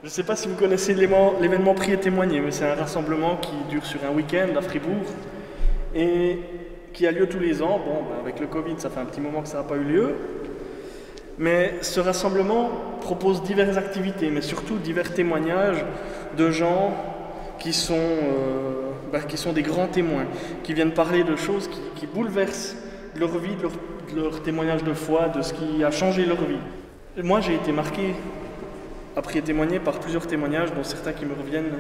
Je ne sais pas si vous connaissez l'événement Prier et témoigner, mais c'est un rassemblement qui dure sur un week-end à Fribourg et qui a lieu tous les ans. Bon, avec le Covid, ça fait un petit moment que ça n'a pas eu lieu. Mais ce rassemblement propose diverses activités, mais surtout divers témoignages de gens qui sont des grands témoins, qui viennent parler de choses qui bouleversent leur vie, de leur témoignage de foi, de ce qui a changé leur vie. Moi, j'ai été marqué à Prier et témoigner par plusieurs témoignages, dont certains qui me reviennent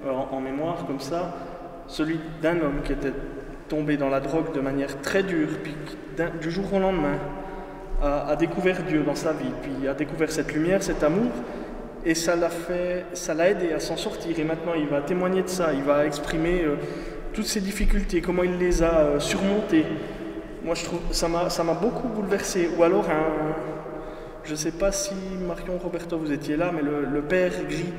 en mémoire comme ça. Celui d'un homme qui était tombé dans la drogue de manière très dure, puis du jour au lendemain a découvert Dieu dans sa vie, puis a découvert cette lumière, cet amour, et ça l'a aidé à s'en sortir. Et maintenant, il va témoigner de ça, il va exprimer toutes ses difficultés, comment il les a surmontées. Moi, je trouve ça m'a beaucoup bouleversé. Ou alors je ne sais pas si Marion, Roberto, vous étiez là, mais le père Gris,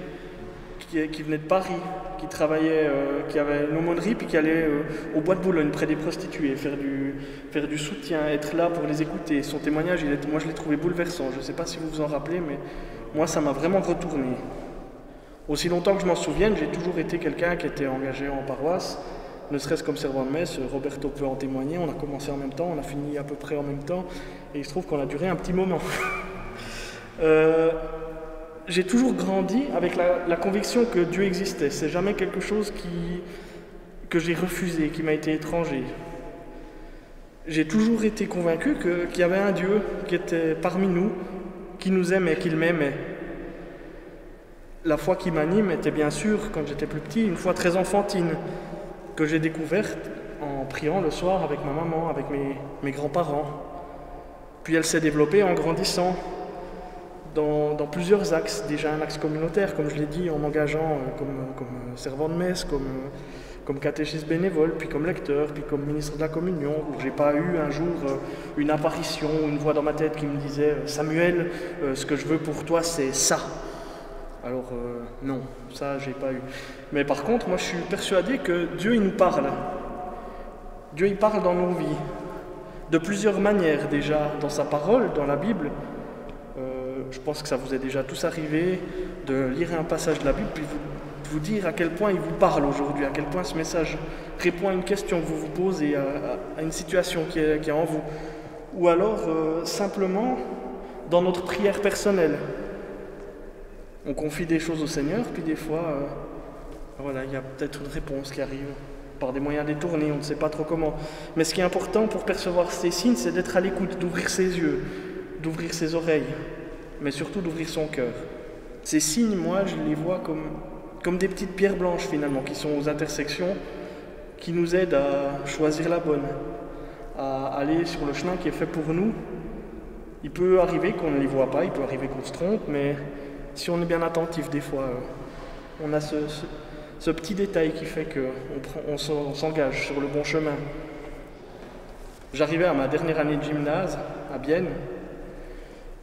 qui venait de Paris, qui travaillait, qui avait une aumônerie, puis qui allait au bois de Boulogne, près des prostituées, faire du soutien, être là pour les écouter. Son témoignage, moi je l'ai trouvé bouleversant. Je ne sais pas si vous vous en rappelez, mais moi ça m'a vraiment retourné. Aussi longtemps que je m'en souvienne, j'ai toujours été quelqu'un qui était engagé en paroisse, ne serait-ce comme servant de messe. Roberto peut en témoigner, on a commencé en même temps, on a fini à peu près en même temps, et il se trouve qu'on a duré un petit moment. J'ai toujours grandi avec la conviction que Dieu existait. C'est jamais quelque chose que j'ai refusé, qui m'a été étranger. J'ai toujours été convaincu qu'il y avait un Dieu qui était parmi nous, qui nous aimait, qu'il m'aimait. La foi qui m'anime était bien sûr, quand j'étais plus petit, une foi très enfantine, que j'ai découverte en priant le soir avec ma maman, avec mes grands-parents. Puis elle s'est développée en grandissant dans plusieurs axes. Déjà un axe communautaire, comme je l'ai dit, en m'engageant comme servant de messe, comme catéchiste bénévole, puis comme lecteur, puis comme ministre de la communion, où j'ai pas eu un jour une apparition, une voix dans ma tête qui me disait « Samuel, ce que je veux pour toi, c'est ça ». Alors non, ça j'ai pas eu. Mais par contre, moi je suis persuadé que Dieu il nous parle. Dieu il parle dans nos vies, de plusieurs manières déjà, dans sa parole, dans la Bible. Je pense que ça vous est déjà tous arrivé de lire un passage de la Bible puis vous dire à quel point il vous parle aujourd'hui, à quel point ce message répond à une question que vous vous posez, à une situation qui est en vous. Ou alors simplement dans notre prière personnelle. On confie des choses au Seigneur, puis des fois, voilà, il y a peut-être une réponse qui arrive par des moyens détournés, on ne sait pas trop comment. Mais ce qui est important pour percevoir ces signes, c'est d'être à l'écoute, d'ouvrir ses yeux, d'ouvrir ses oreilles, mais surtout d'ouvrir son cœur. Ces signes, moi, je les vois comme des petites pierres blanches, finalement, qui sont aux intersections, qui nous aident à choisir la bonne, à aller sur le chemin qui est fait pour nous. Il peut arriver qu'on ne les voit pas, il peut arriver qu'on se trompe, mais si on est bien attentif, des fois, on a ce petit détail qui fait qu'on s'engage sur le bon chemin. J'arrivais à ma dernière année de gymnase, à Bienne,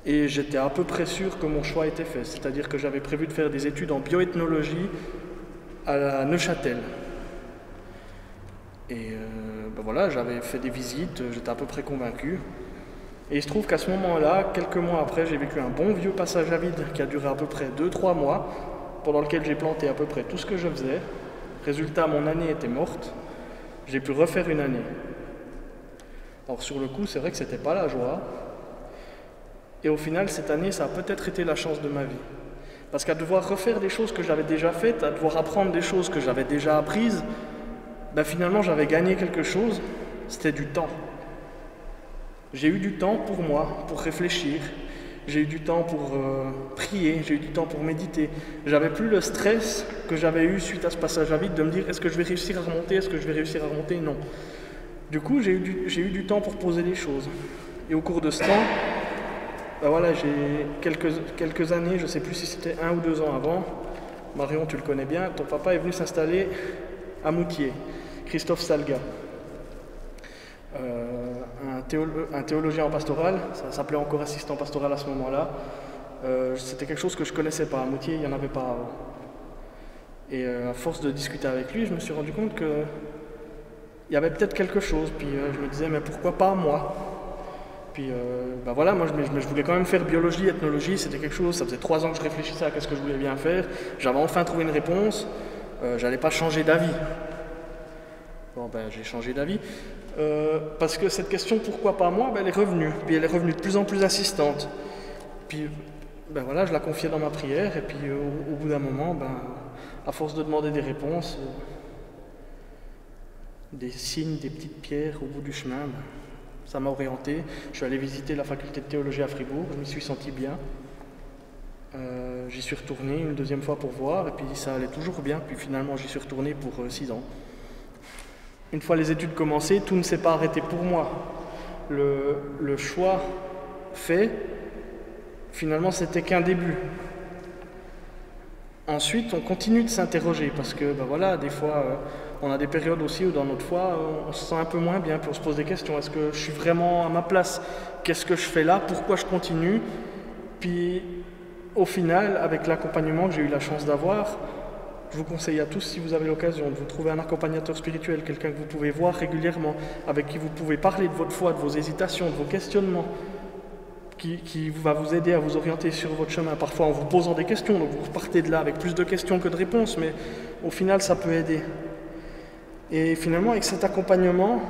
et j'étais à peu près sûr que mon choix était fait. C'est-à-dire que j'avais prévu de faire des études en bioethnologie à Neuchâtel. Et voilà, j'avais fait des visites, j'étais à peu près convaincu. Et il se trouve qu'à ce moment-là, quelques mois après, j'ai vécu un bon vieux passage à vide qui a duré à peu près 2-3 mois, pendant lequel j'ai planté à peu près tout ce que je faisais. Résultat, mon année était morte. J'ai pu refaire une année. Alors sur le coup, c'est vrai que c'était pas la joie. Et au final, cette année, ça a peut-être été la chance de ma vie. Parce qu'à devoir refaire des choses que j'avais déjà faites, à devoir apprendre des choses que j'avais déjà apprises, finalement, j'avais gagné quelque chose, c'était du temps. J'ai eu du temps pour moi, pour réfléchir. J'ai eu du temps pour prier, j'ai eu du temps pour méditer. J'avais plus le stress que j'avais eu suite à ce passage à vide de me dire est-ce que je vais réussir à remonter, est-ce que je vais réussir à remonter? Non. Du coup, j'ai eu du temps pour poser les choses. Et au cours de ce temps, voilà, j'ai quelques années, je ne sais plus si c'était 1 ou 2 ans avant, Marion, tu le connais bien, ton papa est venu s'installer à Moutier, Christophe Salga. Un théologien en pastoral, ça s'appelait encore assistant pastoral à ce moment-là. C'était quelque chose que je ne connaissais pas. À Moutier, il n'y en avait pas avant. Et à force de discuter avec lui, je me suis rendu compte qu'il y avait peut-être quelque chose. Puis je me disais, mais pourquoi pas moi? Puis voilà, moi je voulais quand même faire biologie, ethnologie, c'était quelque chose, ça faisait 3 ans que je réfléchissais à ce que je voulais bien faire. J'avais enfin trouvé une réponse, j'allais pas changer d'avis. Bon j'ai changé d'avis, parce que cette question pourquoi pas moi, elle est revenue, puis elle est revenue de plus en plus insistante. Puis voilà, je la confiais dans ma prière, et puis au bout d'un moment, à force de demander des réponses, des signes, des petites pierres au bout du chemin, ça m'a orienté. Je suis allé visiter la faculté de théologie à Fribourg, je m'y suis senti bien. J'y suis retourné une deuxième fois pour voir, et puis ça allait toujours bien, puis finalement j'y suis retourné pour 6 ans. Une fois les études commencées, tout ne s'est pas arrêté pour moi. Le choix fait, finalement c'était qu'un début. Ensuite, on continue de s'interroger, parce que des fois, on a des périodes aussi où dans notre foi, on se sent un peu moins bien, puis on se pose des questions. Est-ce que je suis vraiment à ma place? Qu'est-ce que je fais là? Pourquoi je continue? Puis, au final, avec l'accompagnement que j'ai eu la chance d'avoir, je vous conseille à tous, si vous avez l'occasion, de vous trouver un accompagnateur spirituel, quelqu'un que vous pouvez voir régulièrement, avec qui vous pouvez parler de votre foi, de vos hésitations, de vos questionnements, qui va vous aider à vous orienter sur votre chemin, parfois en vous posant des questions, donc vous repartez de là avec plus de questions que de réponses, mais au final ça peut aider. Et finalement avec cet accompagnement,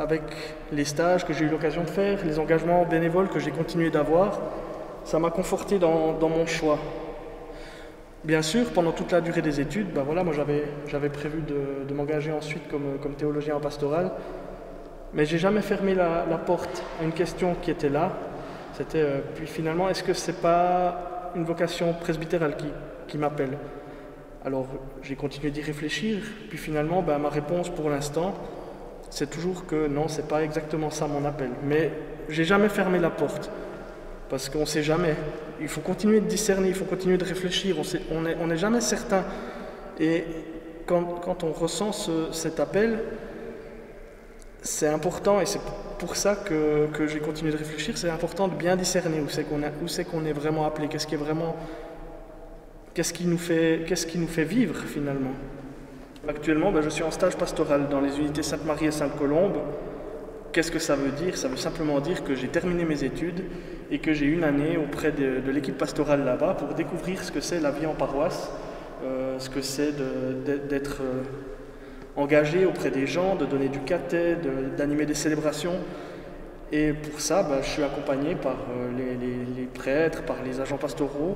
avec les stages que j'ai eu l'occasion de faire, les engagements bénévoles que j'ai continué d'avoir, ça m'a conforté dans mon choix. Bien sûr, pendant toute la durée des études, moi j'avais prévu de m'engager ensuite comme théologien en pastoral. Mais j'ai jamais fermé la porte à une question qui était là. C'était, puis finalement, est-ce que c'est pas une vocation presbytérale qui m'appelle? Alors, j'ai continué d'y réfléchir. Puis finalement, ma réponse pour l'instant, c'est toujours que non, c'est pas exactement ça mon appel. Mais j'ai jamais fermé la porte. Parce qu'on sait jamais. Il faut continuer de discerner, il faut continuer de réfléchir. On n'est jamais certain. Et quand on ressent cet appel, c'est important, et c'est pour ça que j'ai continué de réfléchir, c'est important de bien discerner où c'est qu'on est vraiment appelé, qu'est-ce qui nous fait vivre finalement. Actuellement, je suis en stage pastoral dans les unités Sainte-Marie et Sainte-Colombe. Qu'est-ce que ça veut dire? Ça veut simplement dire que j'ai terminé mes études et que j'ai une année auprès de l'équipe pastorale là-bas pour découvrir ce que c'est la vie en paroisse, ce que c'est d'être engagé auprès des gens, de donner du caté, d'animer des célébrations. Et pour ça, je suis accompagné par les prêtres, par les agents pastoraux.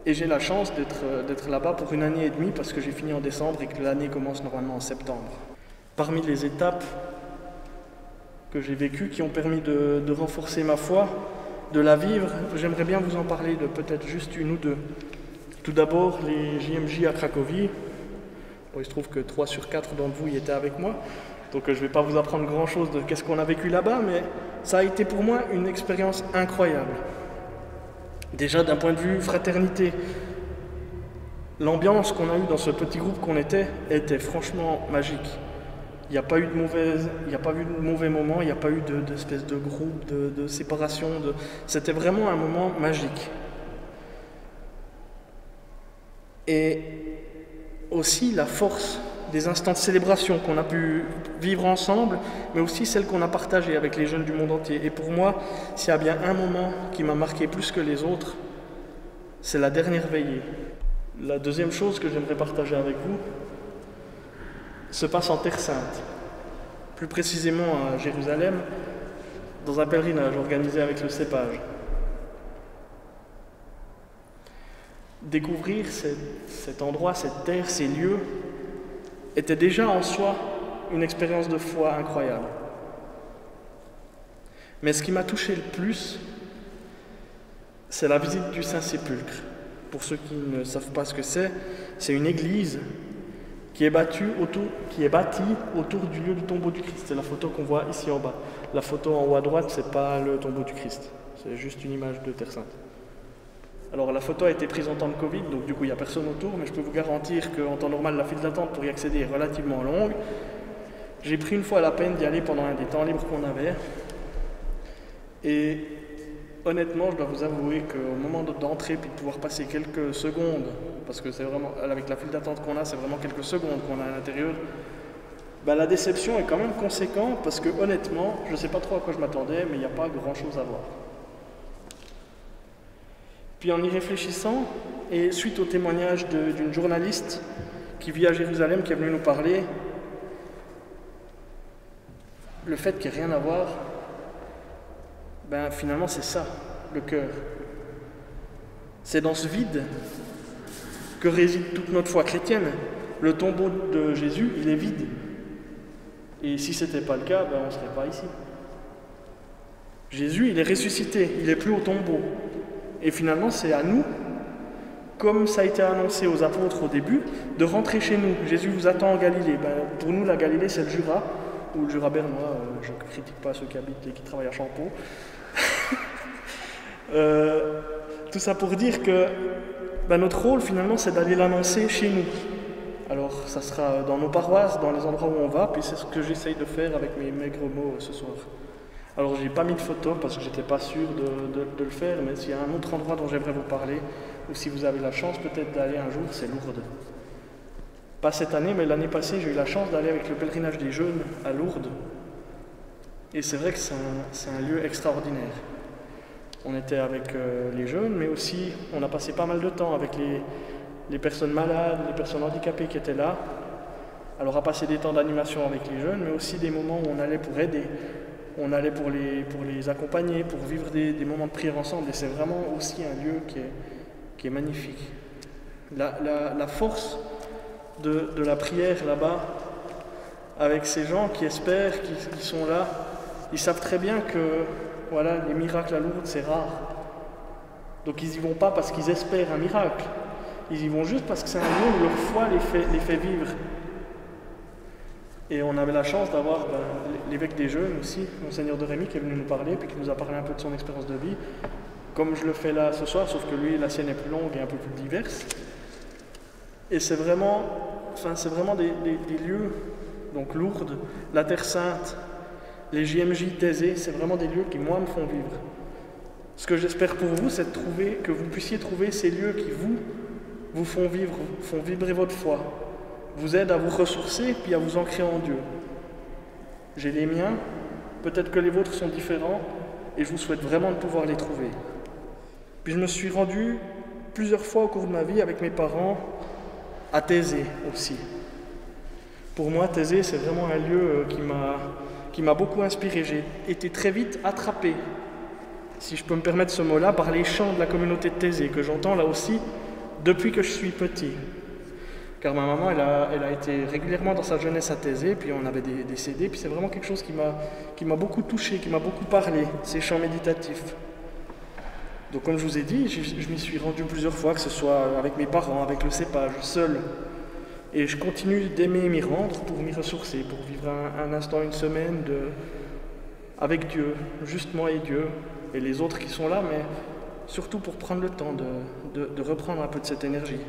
Et j'ai la chance d'être là-bas pour 1 année et demie parce que j'ai fini en décembre et que l'année commence normalement en septembre. Parmi les étapes que j'ai vécues qui ont permis de renforcer ma foi, de la vivre, j'aimerais bien vous en parler de peut-être juste une ou deux. Tout d'abord, les JMJ à Cracovie. Bon, il se trouve que 3 sur 4 d'entre vous y étaient avec moi, donc je ne vais pas vous apprendre grand-chose de qu'est-ce qu'on a vécu là-bas, mais ça a été pour moi une expérience incroyable. Déjà d'un point de vue fraternité, l'ambiance qu'on a eue dans ce petit groupe qu'on était franchement magique. Il n'y a pas eu de mauvais moments, il n'y a pas eu d'espèce de groupe, de séparation. C'était vraiment un moment magique. Et aussi la force des instants de célébration qu'on a pu vivre ensemble, mais aussi celles qu'on a partagées avec les jeunes du monde entier. Et pour moi, s'il y a bien un moment qui m'a marqué plus que les autres, c'est la dernière veillée. La deuxième chose que j'aimerais partager avec vous se passe en Terre Sainte, plus précisément à Jérusalem, dans un pèlerinage organisé avec le Cépage. Découvrir cet endroit, cette terre, ces lieux, était déjà en soi une expérience de foi incroyable. Mais ce qui m'a touché le plus, c'est la visite du Saint-Sépulcre. Pour ceux qui ne savent pas ce que c'est une église qui est bâtie autour du lieu du tombeau du Christ. C'est la photo qu'on voit ici en bas. La photo en haut à droite, c'est pas le tombeau du Christ. C'est juste une image de Terre Sainte. Alors la photo a été prise en temps de Covid, donc du coup il n'y a personne autour, mais je peux vous garantir qu'en temps normal, la file d'attente pour y accéder est relativement longue. J'ai pris une fois la peine d'y aller pendant un des temps libres qu'on avait. Et honnêtement, je dois vous avouer qu'au moment d'entrer puis de pouvoir passer quelques secondes, parce que c'est vraiment, avec la file d'attente qu'on a, c'est vraiment quelques secondes qu'on a à l'intérieur, ben, la déception est quand même conséquente parce que honnêtement, je ne sais pas trop à quoi je m'attendais, mais il n'y a pas grand-chose à voir. Puis en y réfléchissant, et suite au témoignage d'une journaliste qui vit à Jérusalem, qui est venue nous parler, le fait qu'il n'y ait rien à voir, ben finalement c'est ça, le cœur. C'est dans ce vide que réside toute notre foi chrétienne. Le tombeau de Jésus, il est vide. Et si ce n'était pas le cas, ben on ne serait pas ici. Jésus, il est ressuscité, il n'est plus au tombeau. Et finalement, c'est à nous, comme ça a été annoncé aux apôtres au début, de rentrer chez nous. Jésus vous attend en Galilée. Ben, pour nous, la Galilée, c'est le Jura, ou le Jura bernois. Je ne critique pas ceux qui habitent et qui travaillent à Champeau. Tout ça pour dire que ben, notre rôle, finalement, c'est d'aller l'annoncer chez nous. Alors, ça sera dans nos paroisses, dans les endroits où on va, puis c'est ce que j'essaye de faire avec mes maigres mots ce soir. Alors, j'ai pas mis de photo parce que j'étais pas sûr de le faire, mais s'il y a un autre endroit dont j'aimerais vous parler, ou si vous avez la chance peut-être d'aller un jour, c'est Lourdes. Pas cette année, mais l'année passée, j'ai eu la chance d'aller avec le pèlerinage des jeunes à Lourdes. Et c'est vrai que c'est un lieu extraordinaire. On était avec les jeunes, mais aussi on a passé pas mal de temps avec les personnes malades, les personnes handicapées qui étaient là. Alors à passer des temps d'animation avec les jeunes, mais aussi des moments où on allait pour aider. On allait pour les accompagner, pour vivre des moments de prière ensemble. Et c'est vraiment aussi un lieu qui est magnifique. La force de la prière là-bas, avec ces gens qui espèrent, qui sont là, ils savent très bien que voilà, les miracles à Lourdes, c'est rare. Donc ils n'y vont pas parce qu'ils espèrent un miracle. Ils y vont juste parce que c'est un lieu où leur foi les fait vivre. Et on avait la chance d'avoir l'évêque des jeunes aussi, Monseigneur de Rémy, qui est venu nous parler, puis qui nous a parlé un peu de son expérience de vie, comme je le fais là ce soir, sauf que lui, la sienne est plus longue et un peu plus diverse. Et c'est vraiment des lieux, donc Lourdes, la Terre Sainte, les JMJ Thésée, c'est vraiment des lieux qui, moi, me font vivre. Ce que j'espère pour vous, c'est que vous puissiez trouver ces lieux qui vous font vivre, font vibrer votre foi, vous aident à vous ressourcer puis à vous ancrer en Dieu. J'ai les miens, peut-être que les vôtres sont différents, et je vous souhaite vraiment de pouvoir les trouver. Puis je me suis rendu plusieurs fois au cours de ma vie avec mes parents à Thésée aussi. Pour moi, Thésée, c'est vraiment un lieu qui m'a beaucoup inspiré. J'ai été très vite attrapé, si je peux me permettre ce mot-là, par les chants de la communauté de Thésée, que j'entends là aussi depuis que je suis petit. Car ma maman, elle a été régulièrement dans sa jeunesse à Thésée, puis on avait des CD, puis c'est vraiment quelque chose qui m'a beaucoup touché, qui m'a beaucoup parlé, ces chants méditatifs. Donc comme je vous ai dit, je m'y suis rendu plusieurs fois, que ce soit avec mes parents, avec le cépage, seul. Et je continue d'aimer m'y rendre pour m'y ressourcer, pour vivre un instant, une semaine avec Dieu, juste moi et Dieu, et les autres qui sont là, mais surtout pour prendre le temps de reprendre un peu de cette énergie.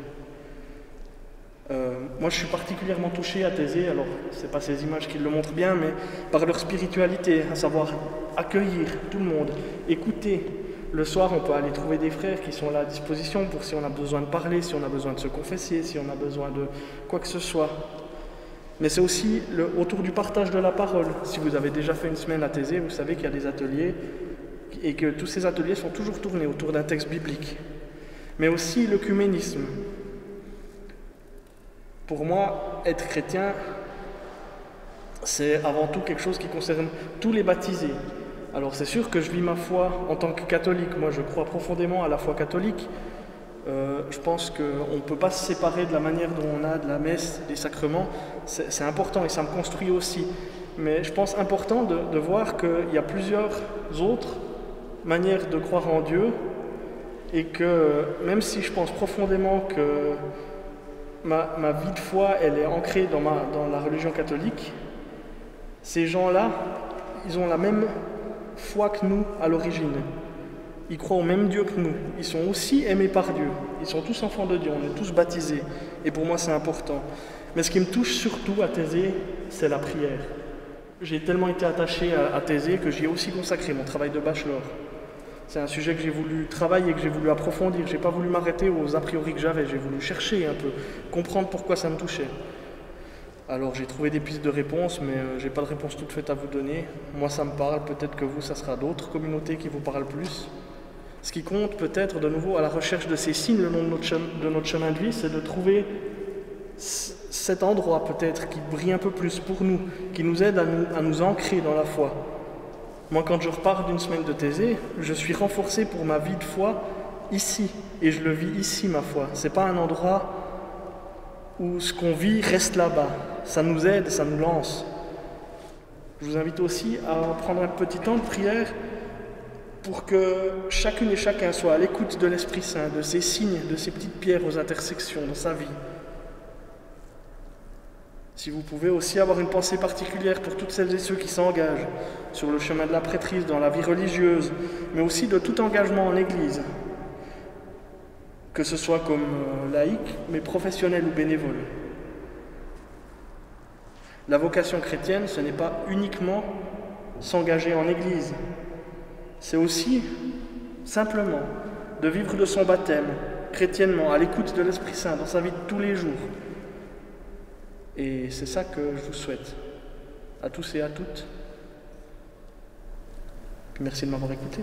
Moi je suis particulièrement touché à Thésée, alors c'est pas ces images qui le montrent bien, mais par leur spiritualité, à savoir accueillir tout le monde, écouter. Le soir on peut aller trouver des frères qui sont là à disposition pour si on a besoin de parler, si on a besoin de se confesser, si on a besoin de quoi que ce soit. Mais c'est aussi autour du partage de la parole. Si vous avez déjà fait une semaine à Thésée, vous savez qu'il y a des ateliers et que tous ces ateliers sont toujours tournés autour d'un texte biblique. Mais aussi l'œcuménisme. Pour moi, être chrétien, c'est avant tout quelque chose qui concerne tous les baptisés. Alors c'est sûr que je vis ma foi en tant que catholique. Moi, je crois profondément à la foi catholique. Je pense qu'on ne peut pas se séparer de la manière dont on a de la messe, des sacrements. C'est important et ça me construit aussi. Mais je pense important de voir qu'il y a plusieurs autres manières de croire en Dieu et que même si je pense profondément que ma vie de foi, elle est ancrée dans la religion catholique, ces gens-là, ils ont la même foi que nous à l'origine. Ils croient au même Dieu que nous. Ils sont aussi aimés par Dieu. Ils sont tous enfants de Dieu. On est tous baptisés. Et pour moi, c'est important. Mais ce qui me touche surtout à Thésée, c'est la prière. J'ai tellement été attaché à Thésée que j'y ai aussi consacré mon travail de bachelor. C'est un sujet que j'ai voulu travailler, que j'ai voulu approfondir. Je n'ai pas voulu m'arrêter aux a priori que j'avais. J'ai voulu chercher un peu, comprendre pourquoi ça me touchait. Alors j'ai trouvé des pistes de réponse, mais j'ai pas de réponse toute faite à vous donner. Moi ça me parle, peut-être que vous, ça sera d'autres communautés qui vous parlent plus. Ce qui compte peut-être de nouveau à la recherche de ces signes le long de notre chemin de vie, c'est de trouver cet endroit peut-être qui brille un peu plus pour nous, qui nous aide à nous ancrer dans la foi. Moi quand je repars d'une semaine de thésée, je suis renforcé pour ma vie de foi ici, et je le vis ici ma foi. C'est pas un endroit où ce qu'on vit reste là-bas. Ça nous aide, ça nous lance. Je vous invite aussi à prendre un petit temps de prière pour que chacune et chacun soit à l'écoute de l'Esprit Saint, de ces signes, de ces petites pierres aux intersections dans sa vie. Si vous pouvez aussi avoir une pensée particulière pour toutes celles et ceux qui s'engagent sur le chemin de la prêtrise, dans la vie religieuse, mais aussi de tout engagement en Église, que ce soit comme laïque, mais professionnel ou bénévole. La vocation chrétienne, ce n'est pas uniquement s'engager en Église, c'est aussi, simplement, de vivre de son baptême, chrétiennement, à l'écoute de l'Esprit Saint, dans sa vie de tous les jours. Et c'est ça que je vous souhaite, à tous et à toutes. Merci de m'avoir écouté.